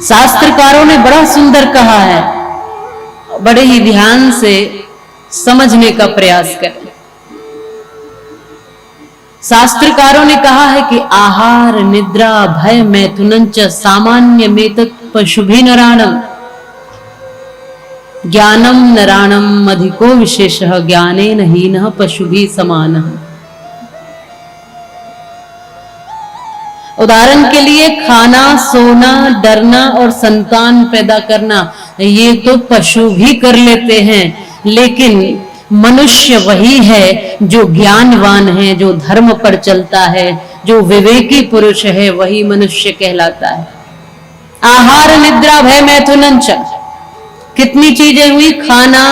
शास्त्रकारों ने बड़ा सुंदर कहा है, बड़े ही ध्यान से समझने का प्रयास करें। शास्त्रकारों ने कहा है कि आहार निद्रा भय मैथुनंच सामान्य मेतत् पशुभि नराणम ज्ञानम नराणम अधिको विशेषः ज्ञानेन हीनः पशुभि समानः। उदाहरण के लिए खाना सोना डरना और संतान पैदा करना ये तो पशु भी कर लेते हैं, लेकिन मनुष्य वही है जो ज्ञानवान है, जो धर्म पर चलता है, जो विवेकी पुरुष है, वही मनुष्य कहलाता है। आहार निद्रा भय मैथुनंच, कितनी चीजें हुई? खाना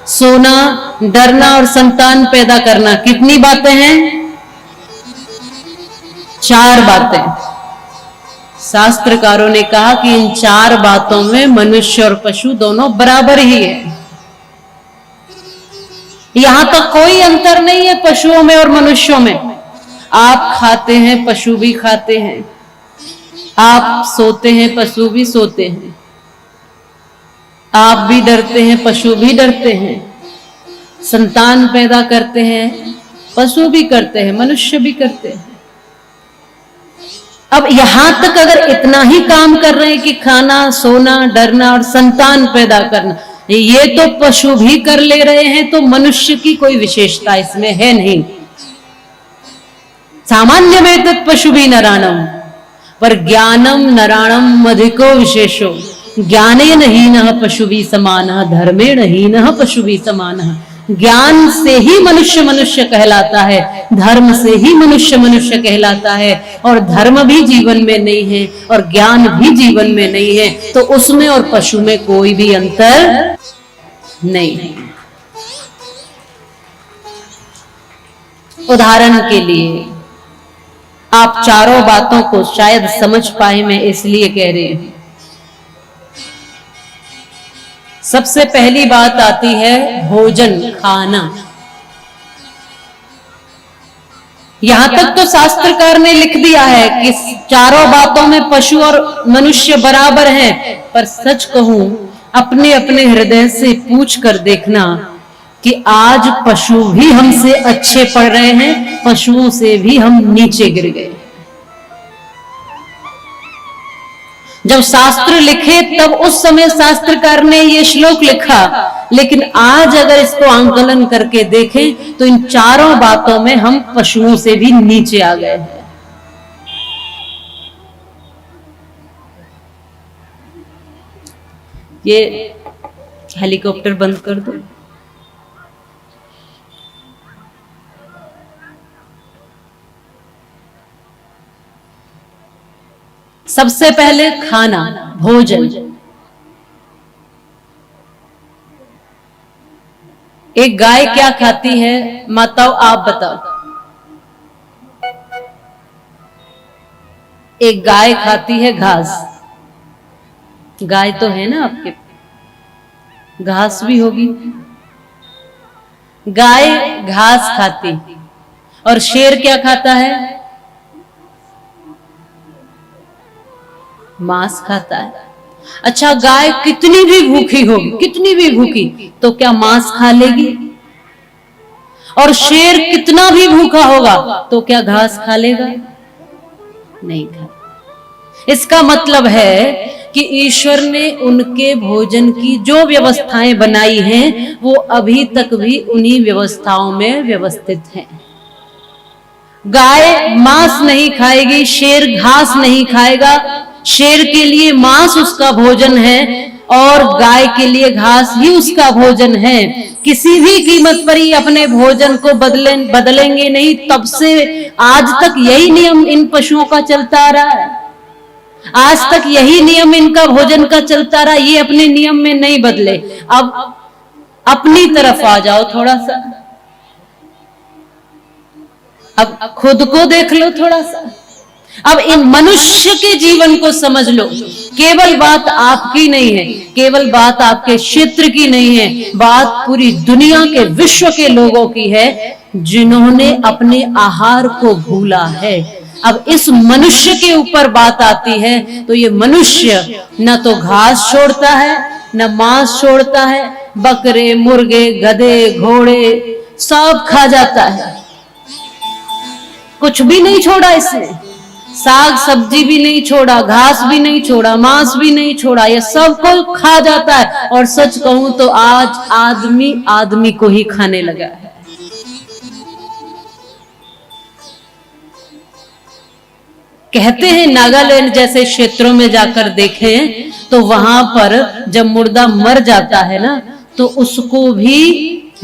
सोना डरना और संतान पैदा करना। कितनी बातें हैं? 4 बातें। शास्त्रकारों ने कहा कि इन 4 बातों में मनुष्य और पशु दोनों बराबर ही है। यहां तक कोई अंतर नहीं है पशुओं में और मनुष्यों में। आप खाते हैं पशु भी खाते हैं, आप सोते हैं पशु भी सोते हैं, आप भी डरते हैं पशु भी डरते हैं, संतान पैदा करते हैं पशु भी करते हैं, मनुष्य भी करते हैं। अब यहां तक अगर इतना ही काम कर रहे हैं कि खाना सोना डरना और संतान पैदा करना, ये तो पशु भी कर ले रहे हैं, तो मनुष्य की कोई विशेषता इसमें है नहीं। सामान्य में तत् पशु भी नराणम, पर ज्ञानम नराणम अधिको विशेषो ज्ञानेन हीनः पशु भी समानः धर्मेण हीनः पशु भी समानः। ज्ञान से ही मनुष्य मनुष्य कहलाता है, धर्म से ही मनुष्य मनुष्य कहलाता है, और धर्म भी जीवन में नहीं है और ज्ञान भी जीवन में नहीं है, तो उसमें और पशु में कोई भी अंतर नहीं है। उदाहरण के लिए आप चारों बातों को शायद समझ पाए, मैं इसलिए कह रही हूं। सबसे पहली बात आती है भोजन, खाना। यहां तक तो शास्त्रकार ने लिख दिया है कि चारों बातों में पशु और मनुष्य बराबर हैं, पर सच कहूं अपने अपने हृदय से पूछ कर देखना कि आज पशु भी हमसे अच्छे पढ़ रहे हैं, पशुओं से भी हम नीचे गिर गए। जब शास्त्र लिखे तब उस समय शास्त्रकार ने ये श्लोक लिखा, लेकिन आज अगर इसको आंकलन करके देखें तो इन चारों बातों में हम पशुओं से भी नीचे आ गए हैं। ये हेलीकॉप्टर बंद कर दो। सबसे पहले खाना, भोजन। एक गाय क्या खाती है माताओं, आप बताओ? एक गाय खाती है घास। गाय तो है ना आपके, घास भी होगी। गाय घास खाती, और शेर क्या खाता है? मांस खाता है। अच्छा, गाय कितनी भी भूखी होगी, कितनी भी भूखी, तो क्या मांस खा लेगी? और शेर कितना भी भूखा होगा तो क्या घास खा लेगा? नहीं खा। इसका मतलब है कि ईश्वर ने उनके भोजन की जो व्यवस्थाएं बनाई हैं वो अभी तक भी उन्हीं व्यवस्थाओं में व्यवस्थित हैं। गाय मांस नहीं खाएगी, शेर घास नहीं खाएगा। शेर के लिए मांस उसका भोजन है और गाय के लिए घास ही उसका भोजन है। किसी भी कीमत पर ही अपने भोजन को बदलेंगे नहीं। तब से आज तक यही नियम इन पशुओं का चलता आ रहा है। आज तक यही नियम इनका भोजन का चलता रहा, ये अपने नियम में नहीं बदले। अब अपनी तरफ आ जाओ थोड़ा सा, अब खुद को देख लो थोड़ा सा। अब इन मनुष्य के जीवन को समझ लो। केवल बात आपकी नहीं है, केवल बात आपके क्षेत्र की नहीं है, बात पूरी दुनिया के विश्व के लोगों की है जिन्होंने अपने आहार को भूला है, अब इस मनुष्य के ऊपर बात आती है तो ये मनुष्य न तो घास छोड़ता है न मांस छोड़ता है, बकरे मुर्गे गधे घोड़े सब खा जाता है, कुछ भी नहीं छोड़ा इसने, साग सब्जी भी नहीं छोड़ा, घास भी नहीं छोड़ा, मांस भी नहीं छोड़ा, ये सब को खा जाता है। और सच कहूं तो आज आदमी आदमी को ही खाने लगा है। कहते हैं नागालैंड जैसे क्षेत्रों में जाकर देखें तो वहां पर जब मुर्दा मर जाता है ना तो उसको भी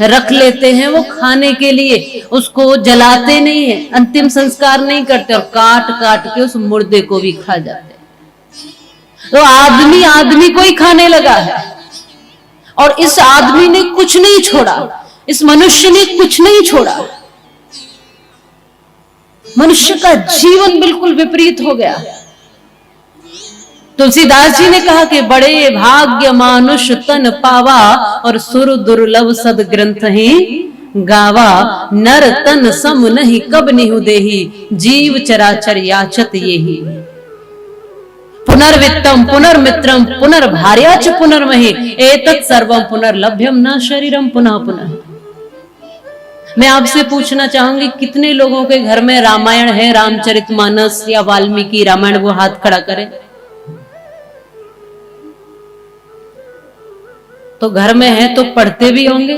रख लेते हैं वो खाने के लिए, उसको जलाते नहीं है, अंतिम संस्कार नहीं करते और काट काट के उस मुर्दे को भी खा जाते हैं। तो आदमी आदमी को ही खाने लगा है और इस आदमी ने कुछ नहीं छोड़ा, इस मनुष्य ने कुछ नहीं छोड़ा। मनुष्य का जीवन बिल्कुल विपरीत हो गया। तुलसीदास जी ने कहा कि बड़े भाग्य मानुष तन पावा और सुर दुर्लभ सद ग्रंथ ही गावा, नर तन सम नहीं कब निहु देही, जीव चराचर याचत येही। पुनर्वित्तम पुनर्मित्रम पुनर्भार्याच पुनर्महि, एतत् सर्वम पुनर्लभ्यम न शरीरम पुनः पुनः। मैं आपसे पूछना चाहूंगी कितने लोगों के घर में रामायण है, रामचरितमानस या वाल्मीकि रामायण, वो हाथ खड़ा करें। तो घर में है तो पढ़ते भी होंगे।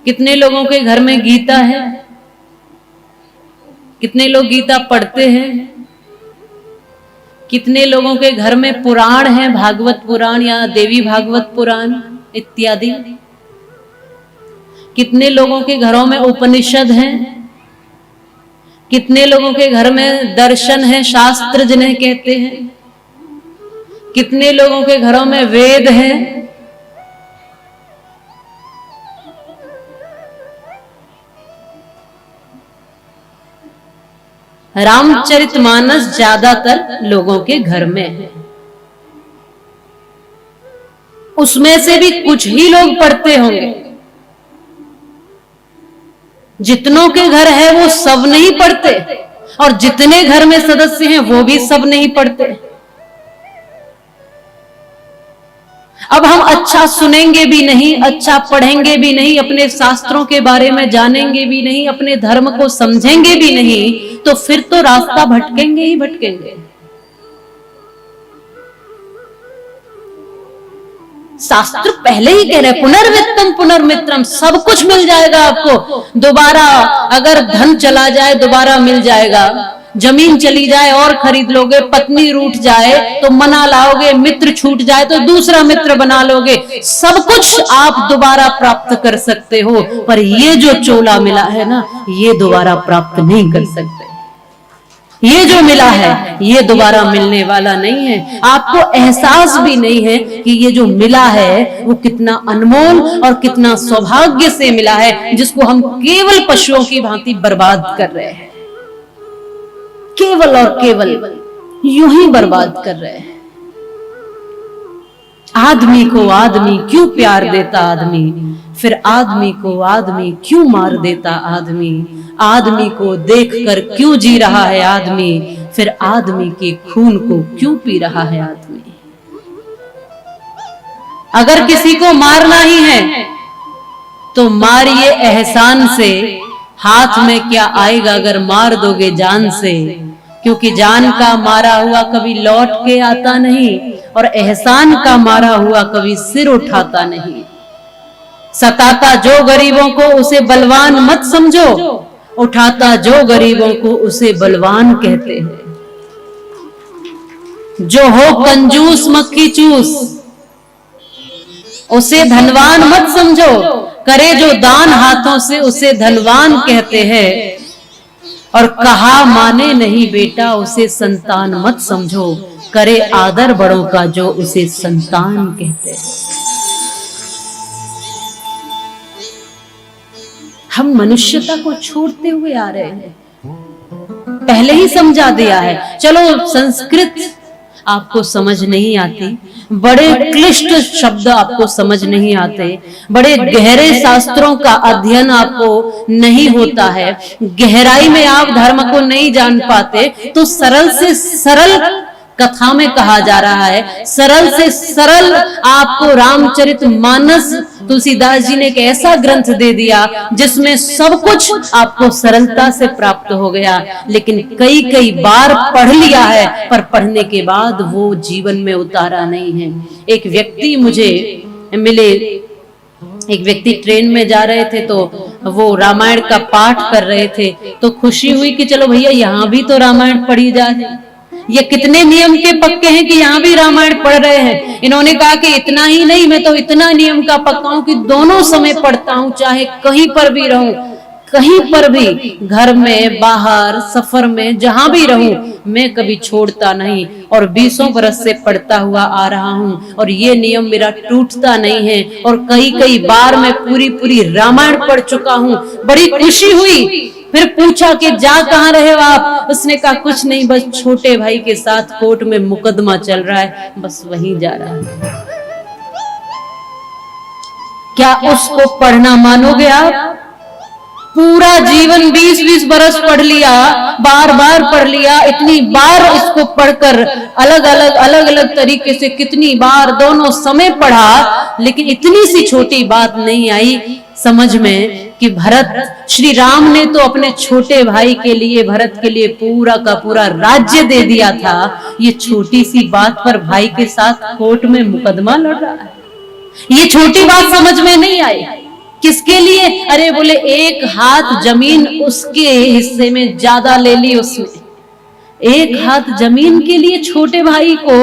कितने लोगों के घर में गीता है, कितने लोग गीता पढ़ते हैं। कितने लोगों के घर में पुराण है, भागवत पुराण या देवी भागवत पुराण इत्यादि। कितने लोगों के घरों में उपनिषद हैं, कितने लोगों के घर में दर्शन है, शास्त्र जिन्हें कहते हैं। कितने लोगों के घरों में वेद है। रामचरितमानस ज्यादातर लोगों के घर में है, उसमें से भी कुछ ही लोग पढ़ते होंगे। जितनों के घर है वो सब नहीं पढ़ते और जितने घर में सदस्य हैं वो भी सब नहीं पढ़ते। अब हम अच्छा सुनेंगे भी नहीं, अच्छा पढ़ेंगे भी नहीं, अपने शास्त्रों के बारे में जानेंगे भी नहीं, अपने धर्म को समझेंगे भी नहीं, तो फिर तो रास्ता भटकेंगे ही भटकेंगे। शास्त्र पहले ही कह रहे हैं पुनर्वित्तम पुनर्मित्रम, सब कुछ मिल जाएगा आपको दोबारा। अगर धन चला जाए दोबारा मिल जाएगा, जमीन चली जाए और खरीद लोगे, पत्नी रूठ जाए तो मना लाओगे, मित्र छूट जाए तो दूसरा मित्र बना लोगे, सब कुछ आप दोबारा प्राप्त कर सकते हो। पर ये जो चोला मिला है ना, ये दोबारा प्राप्त नहीं कर सकते। ये जो मिला है ये दोबारा मिलने वाला नहीं है। आपको एहसास भी नहीं है कि ये जो मिला है वो कितना अनमोल और कितना सौभाग्य से मिला है, जिसको हम केवल पशुओं की भांति बर्बाद कर रहे हैं, केवल और केवल यूं ही बर्बाद कर रहे हैं। आदमी को आदमी क्यों प्यार देता आदमी, फिर आदमी को आदमी क्यों मार देता आदमी, आदमी को देखकर क्यों जी रहा है आदमी, फिर आदमी के खून को क्यों पी रहा है आदमी। अगर किसी को मारना ही है तो मारिए एहसान से, हाथ में क्या आएगा अगर मार दोगे जान से, क्योंकि जान का मारा हुआ कभी लौट के आता नहीं और एहसान का मारा हुआ कभी सिर उठाता नहीं। सताता जो गरीबों को उसे बलवान मत समझो, उठाता जो गरीबों को उसे बलवान कहते हैं। जो हो कंजूस मक्खी चूस उसे धनवान मत समझो, करे जो दान हाथों से उसे धनवान कहते हैं। और कहा माने नहीं बेटा उसे संतान मत समझो, करे आदर बड़ों का जो उसे संतान कहते हैं। हम मनुष्यता को छोड़ते हुए आ रहे हैं, पहले ही समझा दिया है। चलो संस्कृत आपको समझ नहीं आती, बड़े क्लिष्ट शब्द आपको समझ नहीं आते, बड़े गहरे शास्त्रों का अध्ययन आपको नहीं होता है, गहराई में आप धर्म को नहीं जान पाते, तो सरल से सरल कथा में कहा जा रहा है, सरल से सरल आपको रामचरित मानस तुलसीदास जी ने एक ऐसा ग्रंथ दे दिया जिसमें सब कुछ आपको सरलता से प्राप्त हो गया। लेकिन कई कई बार पढ़ लिया है, पर पढ़ने के बाद वो जीवन में उतारा नहीं है। एक व्यक्ति मुझे मिले, एक व्यक्ति ट्रेन में जा रहे थे, तो वो रामायण का पाठ कर रहे थे, तो खुशी हुई कि चलो भैया यहाँ भी तो रामायण पढ़ी जा रही। ये कितने नियम के पक्के हैं कि यहाँ भी रामायण पढ़ रहे हैं। इन्होंने कहा कि इतना ही नहीं, मैं तो इतना नियम का पक्का हूं कि दोनों समय पढ़ता हूं, चाहे कहीं पर भी रहूं, कहीं पर भी, घर में, बाहर, सफर में, जहां भी रहूं, मैं कभी छोड़ता नहीं और 20 बरस से पढ़ता हुआ आ रहा हूं और ये नियम मेरा टूटता नहीं है। और कई कई बार मैं पूरी रामायण पढ़ चुका हूं। बड़ी खुशी हुई। फिर पूछा कि जा कहां रहे हो आप? उसने कहा कुछ नहीं, बस छोटे भाई के साथ कोर्ट में मुकदमा चल रहा है, बस वहीं जा रहा है। क्या उसको पढ़ना मानोगे आप? पूरा जीवन 20-20 बरस पढ़ लिया, बार बार पढ़ लिया, इतनी बार इसको पढ़कर अलग अलग तरीके से कितनी बार दोनों समय पढ़ा, लेकिन इतनी सी छोटी बात नहीं आई समझ में कि भरत, श्री राम ने तो अपने छोटे भाई के लिए, भरत के लिए पूरा का पूरा राज्य दे दिया था। ये छोटी सी बात पर भाई के साथ कोर्ट में मुकदमा लड़ रहा है। ये छोटी बात समझ में नहीं आई। किसके लिए? अरे बोले एक हाथ जमीन उसके हिस्से में ज्यादा ले ली उसने। एक हाथ जमीन के लिए छोटे भाई को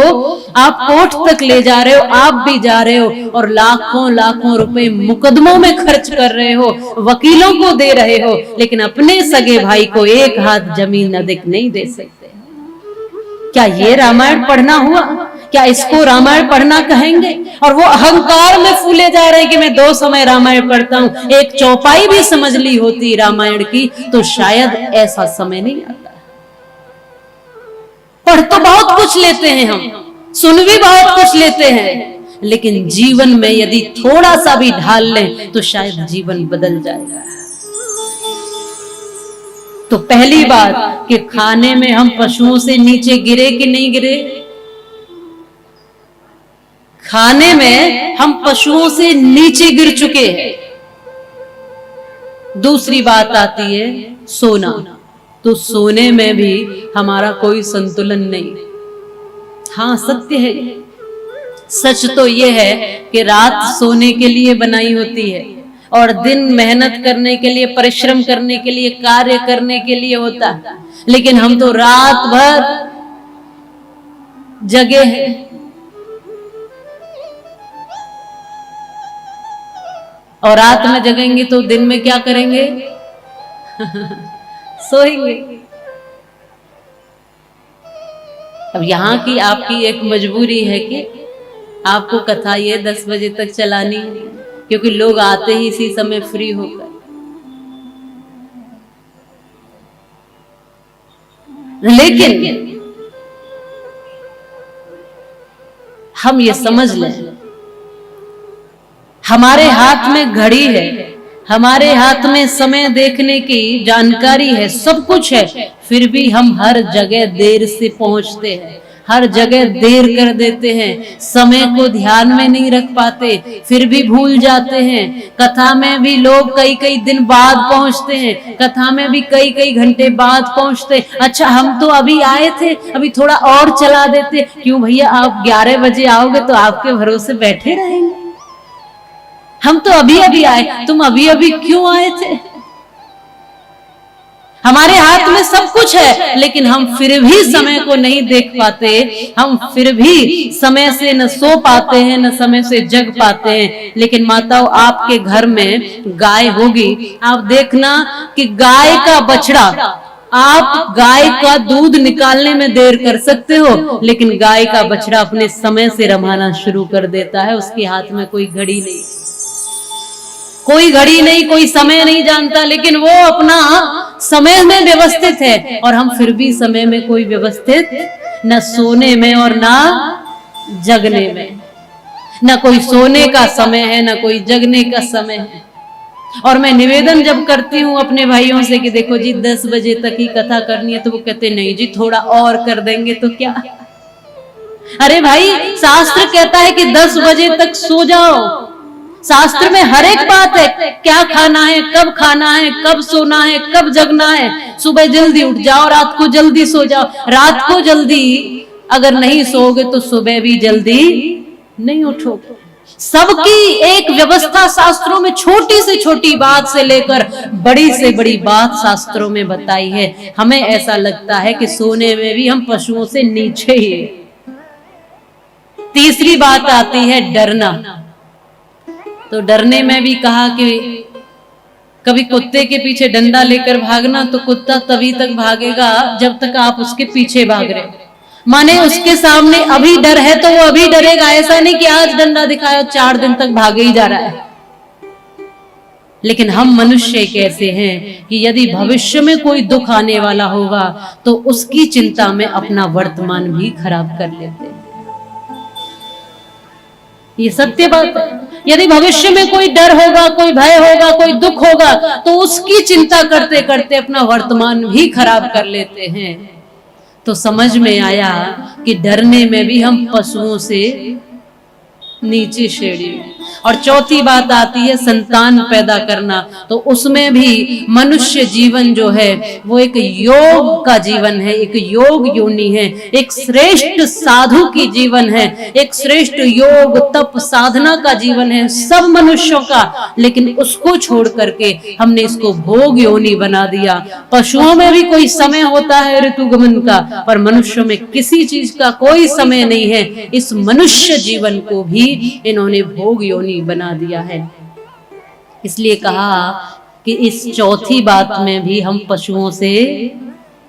आप कोर्ट तक ले जा रहे हो, आप भी जा रहे हो और लाखों रुपए मुकदमों में खर्च कर रहे हो, वकीलों को दे रहे हो, लेकिन अपने सगे भाई को एक हाथ जमीन अधिक नहीं दे सकते। क्या ये रामायण पढ़ना हुआ? क्या इसको रामायण पढ़ना कहेंगे? और वो अहंकार में फूले जा रहे हैं कि मैं 2 समय रामायण पढ़ता हूं। एक चौपाई भी समझ ली होती रामायण की तो शायद ऐसा समय नहीं आता। पढ़ तो बहुत कुछ लेते हैं हम, सुन भी बहुत कुछ लेते हैं, लेकिन जीवन में यदि थोड़ा सा भी ढाल लें तो शायद जीवन बदल जाएगा। तो पहली बात कि खाने में हम पशुओं से नीचे गिरे कि नहीं गिरे? खाने में हम पशुओं से नीचे गिर चुके हैं। दूसरी बात आती है सोना। तो सोने में भी हमारा कोई संतुलन नहीं। हाँ सत्य है, सच तो यह है कि रात सोने के लिए बनाई होती है और दिन मेहनत करने के लिए, परिश्रम करने के लिए, कार्य करने के लिए होता है, लेकिन हम तो रात भर जगे हैं। और रात में जगेंगे तो दिन में क्या करेंगे? सोएंगे। अब यहाँ की आपकी एक मजबूरी है कि आपको कथा ये 10 बजे तक चलानी है, क्योंकि लोग आते ही इसी समय फ्री होकर। लेकिन हम ये समझ लें, हमारे हाथ में घड़ी है, हमारे हाथ में समय देखने की जानकारी है, सब कुछ है, फिर भी हम हर जगह देर से पहुंचते हैं, हर जगह देर कर देते हैं, समय को ध्यान में नहीं रख पाते, फिर भी भूल जाते हैं। कथा में भी लोग कई कई दिन बाद पहुंचते हैं, कथा में भी कई कई घंटे बाद पहुंचते। अच्छा हम तो अभी आए थे, अभी थोड़ा और चला देते। क्यों भैया, आप 11 बजे आओगे तो आपके भरोसे बैठे रहेंगे? हम तो अभी अभी आए, तुम अभी अभी क्यों आए थे? हमारे हाथ में सब कुछ है, लेकिन हम फिर भी समय को नहीं देख पाते, हम फिर भी समय से न सो पाते हैं, न समय से जग पाते हैं। लेकिन माताओं, आपके घर में गाय होगी, आप देखना कि गाय का बछड़ा, आप गाय का दूध निकालने में देर कर सकते हो, लेकिन गाय का बछड़ा अपने समय से रमाना शुरू कर देता है। उसके हाथ में कोई घड़ी नहीं, कोई घड़ी नहीं, कोई समय नहीं जानता, लेकिन वो अपना समय में व्यवस्थित है। और हम फिर भी समय में कोई व्यवस्थित न सोने में और ना जगने में। न कोई सोने का समय है, न कोई जगने का समय है। और मैं निवेदन जब करती हूँ अपने भाइयों से कि देखो जी 10 बजे तक ही कथा करनी है, तो वो कहते नहीं जी थोड़ा और कर देंगे तो क्या। अरे भाई, शास्त्र कहता है कि 10 बजे तक सो जाओ। शास्त्र में हर एक बात है, क्या खाना है, कब खाना है, कब सोना है, कब जगना है। सुबह जल्दी उठ जाओ, रात को जल्दी सो जाओ। रात को जल्दी अगर नहीं सोओगे तो सुबह भी जल्दी नहीं उठोगे। सबकी एक व्यवस्था शास्त्रों में, छोटी से छोटी बात से लेकर बड़ी से बड़ी बात शास्त्रों में बताई है। हमें ऐसा लगता है कि सोने में भी हम पशुओं से नीचे ही। तीसरी बात आती है डरना। तो डरने में भी कहा कि कभी कुत्ते के पीछे डंडा लेकर भागना, तो कुत्ता तभी तक भागेगा जब तक आप उसके पीछे भाग रहे। माने उसके सामने अभी डर है तो वो अभी डरेगा। ऐसा नहीं कि आज डंडा दिखाया 4 दिन तक भागे ही जा रहा है। लेकिन हम मनुष्य कैसे हैं कि यदि भविष्य में कोई दुख आने वाला होगा तो उसकी चिंता में अपना वर्तमान भी खराब कर लेते हैं। ये सत्य बात है। यदि भविष्य में कोई डर होगा, कोई भय होगा, कोई दुख होगा, तो उसकी चिंता करते करते अपना वर्तमान भी खराब कर लेते हैं। तो समझ में आया कि डरने में भी हम पशुओं से नीचे श्रेणी। और चौथी बात आती है संतान पैदा करना। तो उसमें भी मनुष्य जीवन जो है वो एक योग का जीवन है, एक योग योनि है, एक श्रेष्ठ साधु की जीवन है, एक श्रेष्ठ योग तप साधना का जीवन है सब मनुष्यों का। लेकिन उसको छोड़ करके हमने इसको भोग योनि बना दिया। पशुओं में भी कोई समय होता है ऋतुगमन का, पर मनुष्यों में किसी चीज का कोई समय नहीं है। इस मनुष्य जीवन को भी इन्होंने भोग योनि बना दिया है। इसलिए कहा कि इस चौथी बात में भी हम पशुओं से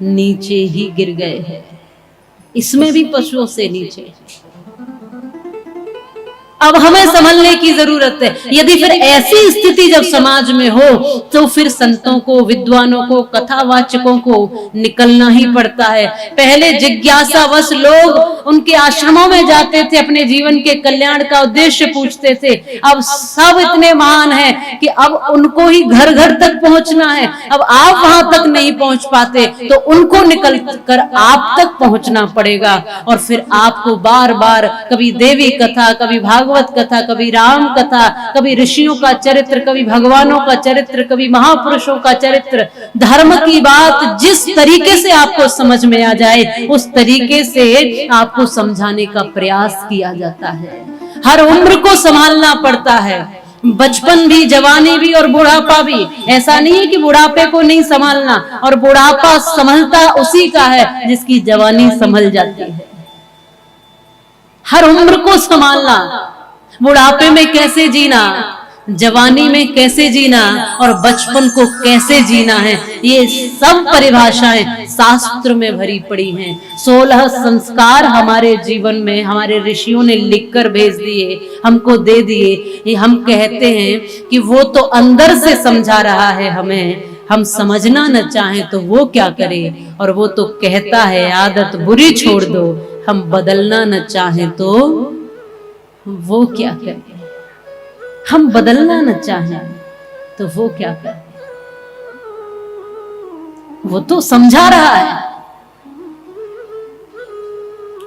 नीचे ही गिर गए हैं। इसमें भी पशुओं से नीचे। अब हमें संभलने की जरूरत है। यदि फिर ऐसी स्थिति जब समाज में हो तो फिर संतों को, विद्वानों को, कथावाचकों को निकलना ही पड़ता है। पहले जिज्ञासावश लोग उनके आश्रमों में जाते थे, अपने जीवन के कल्याण का उद्देश्य पूछते थे। अब सब इतने महान हैं कि अब उनको ही घर घर तक पहुंचना है। अब आप वहां तक नहीं पहुंच पाते तो उनको निकल कर आप तक पहुंचना पड़ेगा। और फिर आपको बार बार कभी देवी कथा, कभी भागवत कथा, कभी राम कथा, कभी ऋषियों का चरित्र, कभी भगवानों का चरित्र, कभी महापुरुषों का चरित्र, धर्म की बात जिस तरीके से आपको समझ में आ जाए उस तरीके से आपको समझाने का प्रयास किया जाता है। हर उम्र को संभालना पड़ता है, बचपन भी, जवानी भी और बुढ़ापा भी। ऐसा नहीं है कि बुढ़ापे को नहीं संभालना, और बुढ़ापा संभलता उसी का है जिसकी जवानी संभल जाती है। हर उम्र को संभालना, बुढ़ापे में कैसे जीना, जवानी में कैसे जीना और बचपन को कैसे जीना है, ये सब परिभाषाएं शास्त्र में भरी पड़ी हैं। 16 संस्कार हमारे जीवन में हमारे ऋषियों ने लिखकर भेज दिए, हमको दे दिए। ये हम कहते हैं कि वो तो अंदर से समझा रहा है हमें, हम समझना न चाहें तो वो क्या करे। और वो तो कहता है आदत बुरी छोड़ दो, हम बदलना न चाहें तो वो क्या करे। हम बदलना न चाहें तो वो क्या करे। वो तो समझा रहा है,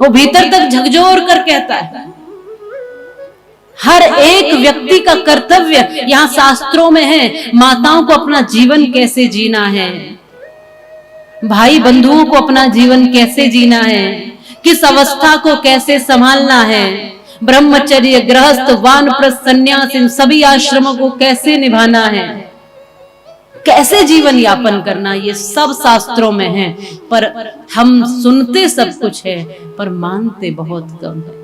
वो भीतर तक झकझोर कर कहता है। हर एक व्यक्ति का कर्तव्य यहाँ शास्त्रों में है। माताओं को अपना जीवन कैसे जीना है, भाई बंधुओं को अपना जीवन कैसे जीना है, किस अवस्था को कैसे संभालना है, ब्रह्मचर्य, गृहस्थ, वानप्रस्थ, सन्यास, इन सभी आश्रमों को कैसे निभाना है, कैसे जीवन यापन करना, ये सब शास्त्रों में है। पर हम सुनते सब कुछ है पर मानते बहुत कम है।